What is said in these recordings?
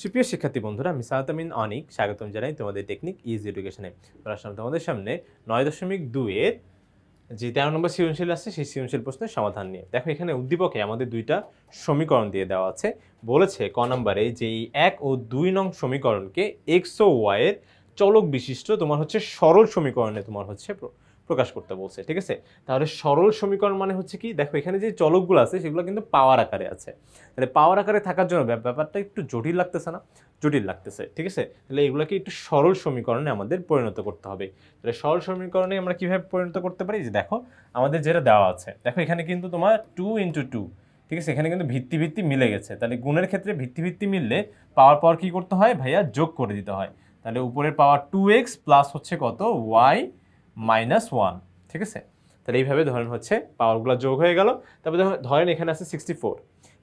সুপ্রিয় শিক্ষার্থী বন্ধুরা, আমি সাহাত আমিন অনিক স্বাগতম জানাই তোমাদের টেকনিক ইজি এডুকেশনে। আসলাম তোমাদের সামনে 9.2 এর যে 13 নম্বর সৃজনশীল আছে সেই সৃজনশীল প্রশ্নের সমাধান নিয়ে। দেখো এখানে উদ্দীপকে আমাদের দুইটা সমীকরণ দিয়ে দেওয়া আছে। বলেছে ক নম্বরে যে এই 1 ও 2 নং সমীকরণকে এক্স ও ওয়াই এর চলক বিশিষ্ট তোমার হচ্ছে সরল সমীকরণে তোমার হচ্ছে প্রকাশ করতে বলছে। ঠিক আছে, তাহলে সরল সমীকরণ মানে হচ্ছে কি, দেখো এখানে যে চলকগুলো আছে সেগুলো কিন্তু পাওয়ার আকারে আছে। তাহলে পাওয়ার আকারে থাকার জন্য ব্যাপারটা একটু জটিল লাগতেছে না? জটিল লাগতেছে। ঠিক আছে, তাহলে এগুলোকে একটু সরল সমীকরণে আমাদের পরিণত করতে হবে। তাহলে সরল সমীকরণে আমরা কিভাবে পরিণত করতে পারি, যে দেখো আমাদের যেটা দেওয়া আছে, দেখো এখানে কিন্তু তোমার 2 × 2, ঠিক আছে, এখানে কিন্তু ভিত্তি ভিত্তি মিলে গেছে। তাহলে গুণের ক্ষেত্রে ভিত্তি ভিত্তি মিললে পাওয়ার পাওয়ার কি করতে হয় ভাইয়া, যোগ করে দিতে হয়। তাহলে উপরের পাওয়ার 2x প্লাস হচ্ছে কত, y - 1। ঠিক আছে, তাহলে এইভাবে ধরেন হচ্ছে পাওয়ারগুলো যোগ হয়ে গেল। তারপরে ধরেন এখানে আছে 64।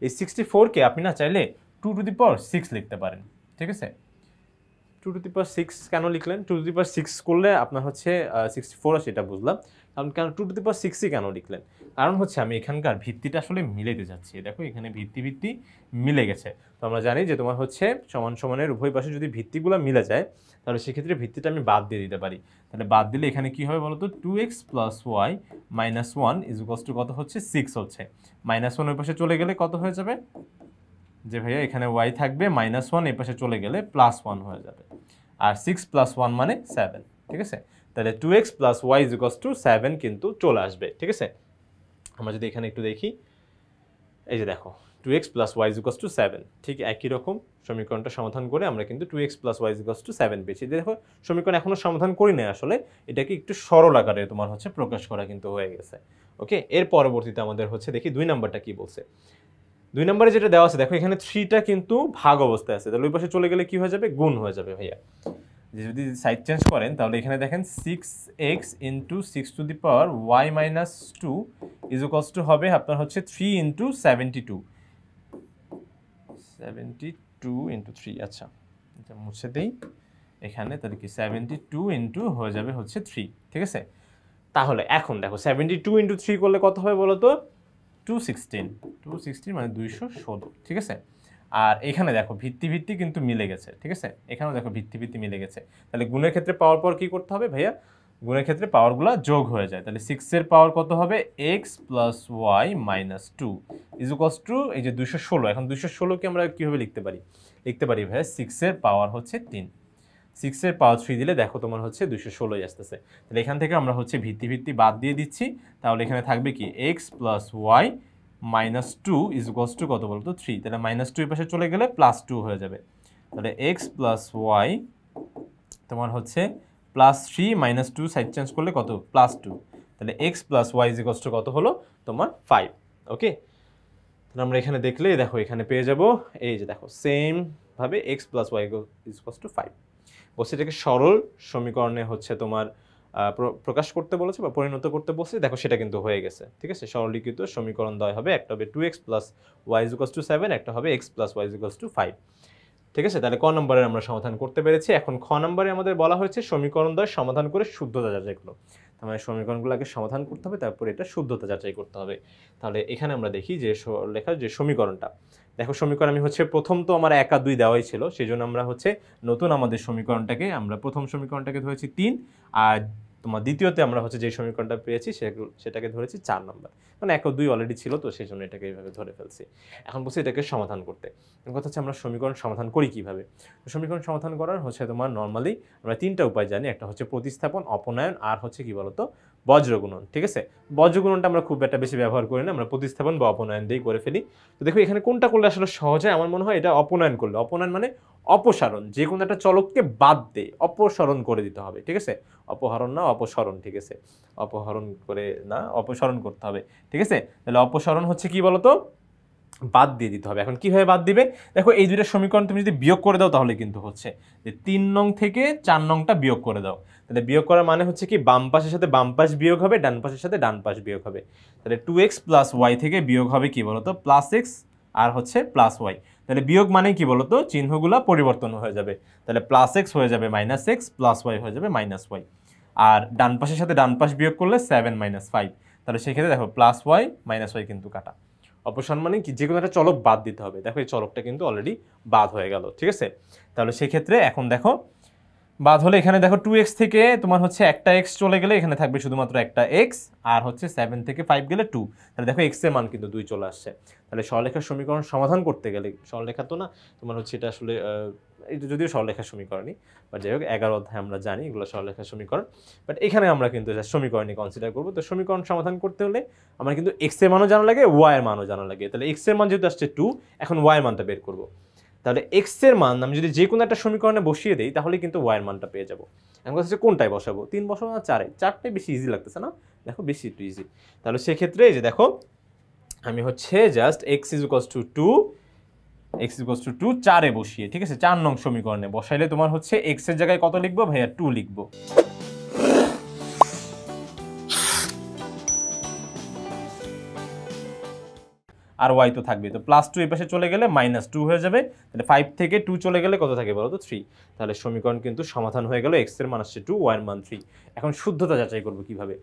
এই 64কে আপনি না চাইলে 2⁶ লিখতে পারেন। ঠিক আছে, 2⁶ কেন লিখলেন? 2⁶ করলে আপনার হচ্ছে 64 আছে, এটা বুঝলাম। কারণ 2⁶ কেন লিখলেন? কারণ হচ্ছে আমি এখানকার ভিত্তিটা আসলে মিলাইতে যাচ্ছি। দেখো এখানে ভিত্তি ভিত্তি মিলে গেছে। তো আমরা জানি যে তোমার হচ্ছে সমান সমানের উভয় পাশে যদি ভিত্তিগুলো মিলে যায় তাহলে সেক্ষেত্রে ভিত্তিটা আমি বাদ দিয়ে দিতে পারি। তাহলে বাদ দিলে এখানে কি হবে বলতো, 2x + y - 1 = কত হচ্ছে, 6 হচ্ছে। -1 ওই পাশে চলে গেলে কত হয়ে যাবে, যে ভাইয়া এখানে y থাকবে -1, এই পাশে চলে গেলে +1 হয়ে যাবে। আর 6 + 1 মানে 7। ঠিক আছে, তাহলে 2x + y = 7 কিন্তু চলে আসবে। ঠিক আছে, আমরা যদি এখানে একটু দেখি, এই যে দেখো 2x + y = 7, ঠিক একই রকম সমীকরণটা সমাধান করে আমরা কিন্তু 2x + y = 7 পেয়েছি। দেখো সমীকরণ এখনো সমাধান করি নাই, আসলে এটাকে একটু সরল আকারে তোমার হচ্ছে প্রকাশ করা কিন্তু হয়ে গেছে। ওকে, এর পরবর্তীতে আমাদের হচ্ছে দেখি 2 নাম্বারটা কি বলছে। 2 নম্বরে যেটা দেওয়া আছে, দেখো এখানে 3টা কিন্তু ভাগ অবস্থায় আছে। তাহলে ওই পাশে চলে গেলে কি হয়ে যাবে, গুণ হয়ে যাবে ভাইয়া। যে যদি সাইড চেঞ্জ করেন তাহলে এখানে দেখেন 6x × 6⁻y - 2 = হবে আপনার হচ্ছে 3 × 72। 72 × 3, আচ্ছা এটা মুছে দেই এখানে। তাহলে কি 72 হয়ে যাবে হচ্ছে 3। ঠিক আছে, তাহলে এখন দেখো 72 × 3 করলে কত হবে বলো তো, 216 মানে 216। ঠিক আছে, আর এখানে দেখো ভিত্তি ভিত্তি কিন্তু মিলে গেছে। ঠিক আছে, এখানেও দেখো ভিত্তি ভিত্তি মিলে গেছে। তাহলে গুণের ক্ষেত্রে পাওয়ার পর কি করতে হবে ভাইয়া, গুণের ক্ষেত্রে পাওয়ারগুলো যোগ হয়ে যায়। তাহলে 6 এর পাওয়ার কত হবে, x + y - 2 = এই যে 216। এখন 216কে আমরা কিভাবে লিখতে পারি, লিখতে পারি ভাইয়া 6 এর পাওয়ার হচ্ছে 3। 6 এর পাওয়ার 3 দিলে দেখো তোমার হচ্ছে 216 আসতেছে। তাহলে এখান থেকে আমরা হচ্ছে ভিত্তি ভিত্তি বাদ দিয়ে দিচ্ছি। তাহলে এখানে থাকবে কি, x + y - 2 = কত বলতো, 3। তাহলে -2 এর পাশে চলে গেলে +2 হয়ে যাবে। তাহলে x + y তোমার হচ্ছে +3 - 2 সাইড চেঞ্জ করলে কত, +2। তাহলে x + y = কত হলো তোমার 5। ওকে, তাহলে আমরা এখানে দেখলে দেখো এখানে পেয়ে যাব, এই যে দেখো সেম ভাবে x + y = 5। বলছে এটাকে সরল সমীকরণে হচ্ছে তোমার প্রকাশ করতে বলেছে বা পরিণত করতে বলছে। দেখো সেটা কিন্তু হয়ে গেছে। ঠিক আছে, সরলীকৃত সমীকরণ দ্বয় হবে, একটা হবে 2x + y = 7, একটা হবে x + y = 5। ঠিক আছে, তাহলে ক নম্বরের আমরা সমাধান করতে পেরেছি। এখন খ নম্বরে আমাদের বলা হয়েছে সমীকরণ দ্বয় সমাধান করে শুদ্ধতা যাচাই করো। তার মানে সমীকরণগুলোকে সমাধান করতে হবে, তারপর এটা শুদ্ধতা যাচাই করতে হবে। তাহলে এখানে আমরা দেখি যে লেখা যে সমীকরণটা, দেখো সমীকরণ আমি হচ্ছে প্রথম তো আমার 1 আর 2 দেওয়াই ছিল, সেই জন্য আমরা হচ্ছে নতুন আমাদের সমীকরণটাকে আমরা প্রথম সমীকরণটাকে ধরেছি 3, আর তোমার দ্বিতীয়তে আমরা হচ্ছে যে সমীকরণটা পেয়েছি সেটাকে ধরেছি 4 নম্বর। মানে 1 ও 2 অলরেডি ছিল, তো সেই জন্য এটাকে এইভাবে ধরে ফেলছি। এখন বলছি এটাকে সমাধান করতে। কথা হচ্ছে আমরা সমীকরণ সমাধান করি কিভাবে। সমীকরণ সমাধান করার হচ্ছে তোমার নর্মালি আমরা 3টা উপায় জানি। একটা হচ্ছে প্রতিস্থাপন, অপনয়ন, আর হচ্ছে কি বলতো, বজ্রগুণন। ঠিক আছে, বজ্রগুণনটা আমরা খুব একটা বেশি ব্যবহার করি না, আমরা প্রতিস্থাপন বা অপনয়ন দিয়েই করে ফেলি। তো দেখো এখানে কোনটা করলে আসলে সহজ হয়, আমার মনে হয় এটা অপনয়ন করলে। অপনয়ন মানে অপসারণ, যে কোনো একটা চলককে বাদ দিয়ে অপসারণ করে দিতে হবে। ঠিক আছে, অপহরণ না, অপসারণ। ঠিক আছে, অপহরণ করে না, অপসারণ করতে হবে। ঠিক আছে, তাহলে অপসারণ হচ্ছে কি বলতো, বাদ দিয়ে দিতে হবে। এখন কিভাবে বাদ দিবে, দেখো এই দুইটা সমীকরণ তুমি যদি বিয়োগ করে দাও তাহলে কিন্তু হচ্ছে যে 3 নং থেকে 4 নংটা বিয়োগ করে দাও। তাহলে বিয়োগ করার মানে হচ্ছে কি, বাম পাশের সাথে বাম পাশ বিয়োগ হবে, ডান পাশের সাথে ডান পাশ বিয়োগ হবে। তাহলে 2x + y থেকে বিয়োগ হবে কি বলতো, +x আর হচ্ছে +y। তাহলে বিয়োগ মানে কি বলতো, চিহ্নগুলো পরিবর্তন হয়ে যাবে। তাহলে +x হয়ে যাবে -x, +y হয়ে যাবে -y। আর ডান পাশের সাথে ডান পাশ বিয়োগ করলে 7 - 5। তাহলে সেক্ষেত্রে দেখো +y - y কিন্তু কাটা। অপসারণ মানে কি, যে কোনো একটা চলক বাদ দিতে হবে। দেখো এই চলকটা কিন্তু অলরেডি বাদ হয়ে গেল, ঠিক আছে। তাহলে সেক্ষেত্রে এখন দেখো বাদ হলে এখানে দেখো 2x থেকে তোমার হচ্ছে একটা x চলে গেলে এখানে থাকবে শুধুমাত্র একটা x, আর হচ্ছে 7 থেকে 5 গেলে 2। তাহলে দেখো x এর মান কিন্তু 2 চলে আসছে। তাহলে সরলরেখার সমীকরণ সমাধান করতে গেলে, সরলরেখা তো না, তোমার হচ্ছে এটা আসলে এটা যদিও সরলরেখার সমীকরণই, বাট যাই হোক 11 অধ্যায় আমরা জানি এগুলো সরলরেখার সমীকরণ, বাট এখানে আমরা কিন্তু সমীকরণই কনসিডার করবো। তো সমীকরণ সমাধান করতে হলে আমার কিন্তু x এর মানও জানা লাগে, y এর মানও জানা লাগে। তাহলে x এর মান যেহেতু আসছে 2, এখন y এর মানটা বের করবো। তাহলে x এর মান আমি যদি যে কোনো একটা সমীকরণে বসিয়ে দেই তাহলে কিন্তু y এর মানটা পেয়ে যাবো। এখন কথা হচ্ছে কোনটায় বসাবো, 3 বসাবো না 4-এ? 4টাই বেশি ইজি লাগতেছে না? দেখো বেশি একটু ইজি। তাহলে সেক্ষেত্রে এই যে দেখো আমি হচ্ছে জাস্ট x = 2 4-এ বসিয়ে, ঠিক আছে, 4 নং সমীকরণে বসাইলে তোমার হচ্ছে x এর জায়গায় কত লিখবো ভাইয়া, 2 লিখবো। আর y তো থাকবে, তো +2 এই পাশে চলে গেলে -2 হয়ে যাবে। তাহলে 5 থেকে 2 চলে গেলে কত থাকে বলো তো, 3। তাহলে সমীকরণ কিন্তু সমাধান হয়ে গেল, x এর মান আসছে 2, y এর মান 3। এখন শুদ্ধতা যাচাই করব কিভাবে,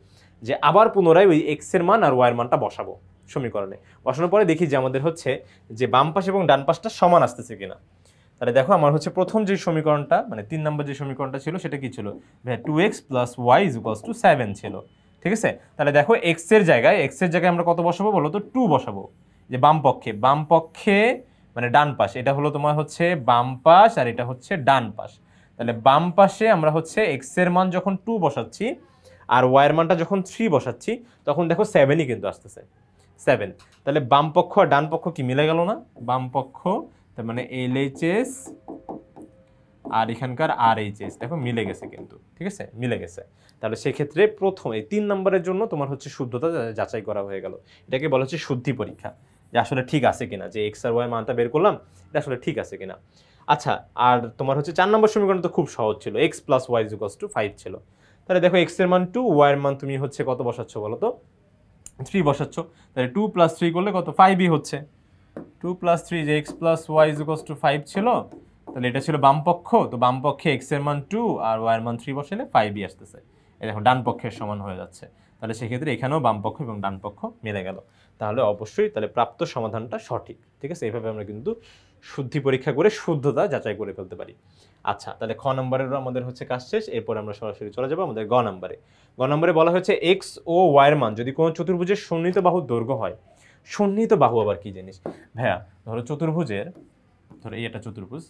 যে আবার পুনরায় ওই x এর মান আর y এর মানটা বসাবো সমীকরণে। বসানোর পরে দেখি যে আমাদের হচ্ছে যে বাম পাশ এবং ডান পাশটা সমান আসতেছে কিনা। তাহলে দেখো আমার হচ্ছে প্রথম যে সমীকরণটা, মানে 3 নম্বর যে সমীকরণটা ছিল সেটা কি ছিল, 2x + y = 7 ছিল, ঠিক আছে। তাহলে দেখো x এর জায়গায় আমরা কত বসাবো বলো তো, 2 বসাবো। যে বাম পক্ষে মানে ডান পাশ, এটা হলো তোমার হচ্ছে বাম পাশ আর এটা হচ্ছে ডান পাশ। তাহলে বাম পাশে আমরা হচ্ছে x এর মান যখন 2 বসাচ্ছি আর y এর মানটা যখন 3 বসাচ্ছি, তখন দেখো 7ই কিন্তু আসতেছে, 7। তাহলে বাম পক্ষ আর ডান পক্ষ কি মিলে গেল না, বাম পক্ষ তার মানে LHS আর এখানকার RHS দেখো মিলে গেছে কিন্তু, ঠিক আছে, মিলে গেছে। তাহলে সেক্ষেত্রে প্রথম এই 3 নম্বরের জন্য তোমার হচ্ছে শুদ্ধতা যাচাই করা হয়ে গেল। এটাকে বলা হচ্ছে শুদ্ধি পরীক্ষা, যে আসলে ঠিক আছে কিনা, যে x আর y মানটা বের করলাম এটা আসলে ঠিক আছে কিনা। আচ্ছা, আর তোমার হচ্ছে 4 নম্বর সমীকরণ তো খুব সহজ ছিল, x + y = 5 ছিল। তাহলে দেখো x এর মান 2, y এর মান তুমি হচ্ছে কত বসাচ্ছ বলো তো, 3 বসাচ্ছ। তাহলে 2 + 3 করলে কত, 5ই হচ্ছে। 2 + 3 যে x + y = 5 ছিল, তাহলে এটা ছিল বাম পক্ষ, তো বাম পক্ষে x এর মান 2 আর y এর মান 3 বসালে 5ই আসতেছে। এই দেখো ডান পক্ষের সমান হয়ে যাচ্ছে। তাহলে সেক্ষেত্রে এখানেও বাম পক্ষ এবং ডান পক্ষ মিলে গেল। তাহলে অবশ্যই তাহলে প্রাপ্ত সমাধানটা সঠিক, ঠিক আছে। এইভাবে আমরা কিন্তু শুদ্ধি পরীক্ষা করে শুদ্ধতা যাচাই করে ফেলতে পারি। আচ্ছা, তাহলে খ নম্বরেরও আমাদের হচ্ছে কাজ শেষ। এরপর আমরা সরাসরি চলে যাবো আমাদের গ নম্বরে। গ নম্বরে বলা হয়েছে x ও y এর মান যদি কোনো চতুর্ভুজের সন্নিহিত বাহুর দৈর্ঘ্য হয়। সন্নিহিত বাহু আবার কি জিনিস ভাইয়া, ধরো চতুর্ভুজের, ধরো এই একটা চতুর্ভুজ,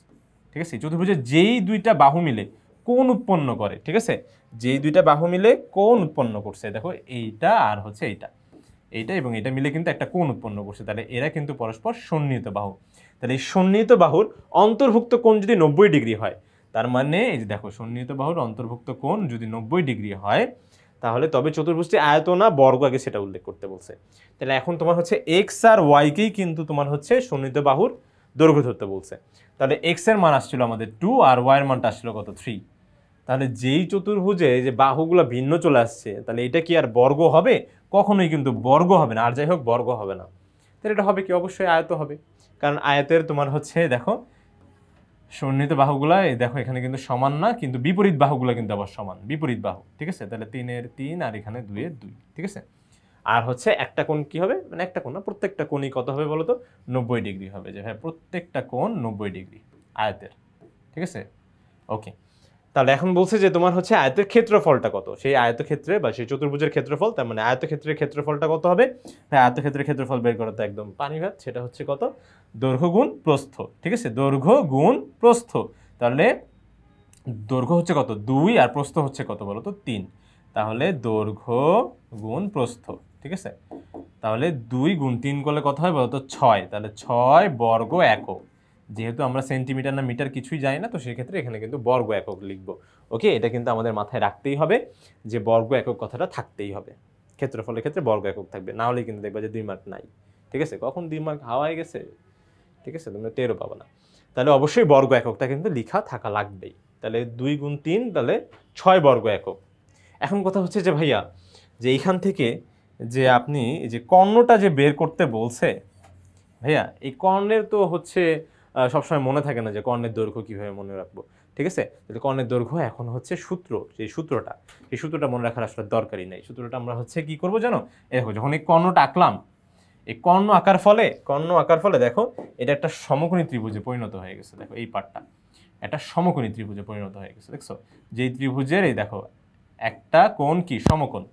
ঠিক আছে, চতুর্ভুজের যেই দুইটা বাহু মিলে কোণ উৎপন্ন করে, ঠিক আছে, যেই দুইটা বাহু মিলে কোণ উৎপন্ন করছে, দেখো এইটা আর হচ্ছে এইটা এবং এটা মিলে কিন্তু একটা কোণ উৎপন্ন করছে, তাহলে এরা কিন্তু পরস্পর সন্নিহিত বাহু। তাহলে এই সন্নিহিত বাহুর অন্তর্ভুক্ত কোণ যদি 90 ডিগ্রি হয়, তার মানে এই যে দেখো সন্নিহিত বাহুর অন্তর্ভুক্ত কোণ যদি 90 ডিগ্রি হয়, তাহলে তবে চতুর্ভুজটি আয়ত না বর্গ, আগে সেটা উল্লেখ করতে বলছে। তাহলে এখন তোমার হচ্ছে x আর y কেই কিন্তু তোমার হচ্ছে সন্নিহিত বাহুর দৈর্ঘ্য ধরতে বলছে। তাহলে x এর মান আসছিল আমাদের 2 আর y এর মানটা আসছিল কত, 3। তাহলে যেই চতুর্ভুজে যে বাহুগুলো ভিন্ন চলে আসছে, তাহলে এটা কি আর বর্গ হবে? কখনোই কিন্তু বর্গ হবে না। আর যাই হোক বর্গ হবে না, তাহলে এটা হবে কি, অবশ্যই আয়ত হবে। কারণ আয়তের তোমার হচ্ছে দেখো সন্নিহিত বাহুগুলা এই দেখো এখানে কিন্তু সমান না, কিন্তু বিপরীত বাহুগুলা কিন্তু আবার সমান, বিপরীত বাহু, ঠিক আছে। তাহলে 3-এর 3 আর এখানে 2-এর 2, ঠিক আছে। আর হচ্ছে একটা কোণ কি হবে, মানে একটা কোণ না, প্রত্যেকটা কোণই কত হবে বলো তো, 90 ডিগ্রি হবে। যে হ্যাঁ প্রত্যেকটা কোণ 90 ডিগ্রি আয়তের, ঠিক আছে, ওকে। তাহলে এখন বলছে যে তোমার হচ্ছে আয়তের ক্ষেত্রফলটা কত, সেই আয়তক্ষেত্রে বা সেই চতুর্ভুজের ক্ষেত্রফল, তার মানে আয়তক্ষেত্রের ক্ষেত্রফলটা কত হবে। হ্যাঁ আয়তক্ষেত্রের ক্ষেত্রফল বের করা তো একদম পানি ভাত, সেটা হচ্ছে কত, দৈর্ঘ্য গুণ প্রস্থ, ঠিক আছে, দৈর্ঘ্য গুণ প্রস্থ। তাহলে দৈর্ঘ্য হচ্ছে কত, 2 আর প্রস্থ হচ্ছে কত বলো তো, 3। তাহলে দৈর্ঘ্য গুণ প্রস্থ, ঠিক আছে। তাহলে 2 গুণ 3 করলে কত হয় বলো তো, 6। তাহলে 6 বর্গ একক। যেহেতু আমরা সেন্টিমিটার না মিটার কিছুই জানি না, তো সেক্ষেত্রে এখানে কিন্তু বর্গ একক লিখবো। ওকে, এটা কিন্তু আমাদের মাথায় রাখতেই হবে যে বর্গ একক কথাটা থাকতেই হবে। ক্ষেত্রফলের ক্ষেত্রে বর্গ একক থাকবে, না হলে কিন্তু দেখবা যে 2 মার্ক নাই, ঠিক আছে। কখন 2 মার্ক হাওয়ায় গেছে, ঠিক আছে, তোমরা টেরও পাবো না। তাহলে অবশ্যই বর্গ এককটা কিন্তু লেখা থাকা লাগবেই। তাহলে 2 গুণ 3 তাহলে 6 বর্গ একক। এখন কথা হচ্ছে যে ভাইয়া, যে এইখান থেকে যে আপনি যে কর্ণটা যে বের করতে বলছে, ভাইয়া এই কর্ণের তো হচ্ছে সবসময় মনে থাকে না যে কর্ণের দৈর্ঘ্য কীভাবে মনে রাখবো, ঠিক আছে। তাহলে কর্ণের দৈর্ঘ্য এখন হচ্ছে সূত্র, সেই সূত্রটা মনে রাখার আসলে দরকারই নাই। সূত্রটা আমরা হচ্ছে কি করবো জানো, এই দেখো যখন এই কর্ণটা আঁকলাম, এই কর্ণ আকার ফলে দেখো এটা একটা সমকোণী ত্রিভুজে পরিণত হয়ে গেছে। দেখো এই পার্টটা একটা সমকোণী ত্রিভুজে পরিণত হয়ে গেছে, দেখছো? যেই ত্রিভুজের এই দেখো একটা কোণ কি সমকোণ,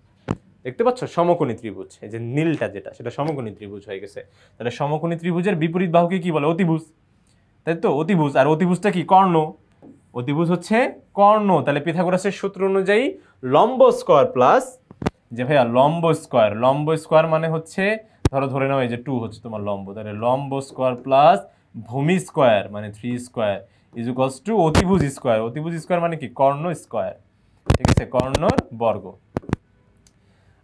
দেখতে পাচ্ছ? সমকোণী ত্রিভুজ, এই যে নীলটা যেটা সেটা সমকোণী ত্রিভুজ হয়ে গেছে। তাহলে সমকোণী ত্রিভুজের বিপরীত বাহুকে কি বলে? অতিভুজ, তাই তো? অতিভুজ। আর অতিভুজটা কি? কর্ণ। অতিভুজ হচ্ছে কর্ণ। তাহলে পিথাগোরাসের সূত্র অনুযায়ী লম্ব স্কয়ার প্লাস, যে ভাইয়া লম্ব স্কয়ার মানে হচ্ছে ধরে নাও এই যে 2 হচ্ছে তোমার লম্ব, তাহলে লম্ব স্কয়ার প্লাস ভূমি স্কয়ার মানে 3 স্কয়ার ইজ ইকুয়ালস টু অতিভুজ স্কয়ার। অতিভুজ স্কয়ার মানে কি? কর্ণ স্কয়ার, ঠিক আছে? কর্ণর বর্গ।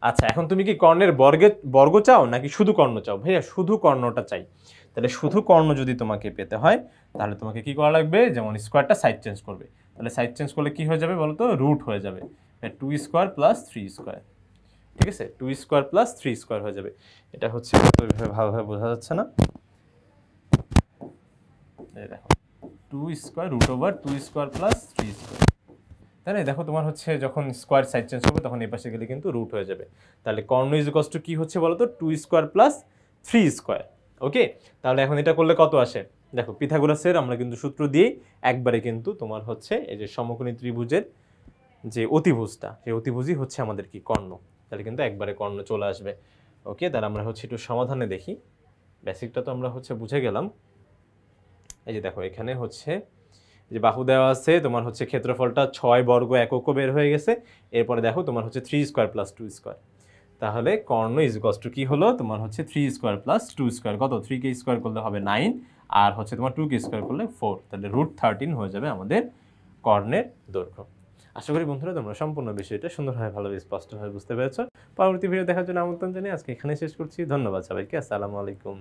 আচ্ছা, এখন তুমি কি কর্ণের বর্গ চাও নাকি শুধু কর্ণ চাও? ভাইয়া শুধু কর্ণটা চাই। তাহলে শুধু কর্ণ যদি তোমাকে পেতে হয় তাহলে তোমাকে কি করা লাগবে? যেমন স্কয়ারটা সাইড চেঞ্জ করবে। তাহলে সাইড চেঞ্জ করলে কি হয়ে যাবে বলো তো? রুট হয়ে যাবে। 2 স্কয়ার প্লাস 3 স্কয়ার, ঠিক আছে? 2 স্কয়ার প্লাস 3 স্কয়ার হয়ে যাবে। এটা হচ্ছে ভালোভাবে বোঝা যাচ্ছে না? এই দেখো 2 square root over 2 square plus 3 square, তাই না? দেখো তোমার হচ্ছে যখন স্কয়ার সাইড চেঞ্জ হবে তখন এই পাশে গেলে কিন্তু রুট হয়ে যাবে। তাহলে কর্ণ ইজ ইকুয়ালস টু কি হচ্ছে বলো তো? 2 স্কয়ার প্লাস 3 স্কয়ার। ওকে, তাহলে এখন এটা করলে কত আসে? দেখো পিথাগোরাসের আমরা কিন্তু সূত্র দিয়ে একবারে কিন্তু তোমার হচ্ছে এই যে সমকোণী ত্রিভুজের যে অতিভুজটা, সেই অতিভুজই হচ্ছে আমাদের কি? কর্ণ। তাহলে কিন্তু একবারে কর্ণ চলে আসবে। ওকে, তাহলে আমরা হচ্ছে একটু সমাধানে দেখি। বেসিকটা তো আমরা হচ্ছে বুঝে গেলাম। এই যে দেখো এখানে হচ্ছে যে বাহু দেওয়া আছে, তোমার হচ্ছে ক্ষেত্রফলটা 6 বর্গ একক বের হয়ে গেছে। এরপরে দেখো তোমার হচ্ছে 3 স্কয়ার প্লাস 2 স্কয়ার। তাহলে কর্ণ ইজ ইকুয়ালস টু কি হলো? তোমার হচ্ছে 3 স্কয়ার প্লাস 2 স্কয়ার, কত? 3 কে স্কয়ার করলে হবে 9, আর হচ্ছে তোমার 2 কে স্কয়ার করলে 4। তাহলে √13 হয়ে যাবে আমাদের কর্ণের দৈর্ঘ্য। আশা করি বন্ধুরা তোমরা সম্পূর্ণ বিষয়টা সুন্দরভাবে ভালোভাবে স্পষ্টভাবে বুঝতে পেরেছো। পরবর্তী ভিডিও দেখার জন্য আমন্ত্রণ জানিয়ে আজকে এখানে শেষ করছি। ধন্যবাদ সবাইকে। আসসালামু আলাইকুম।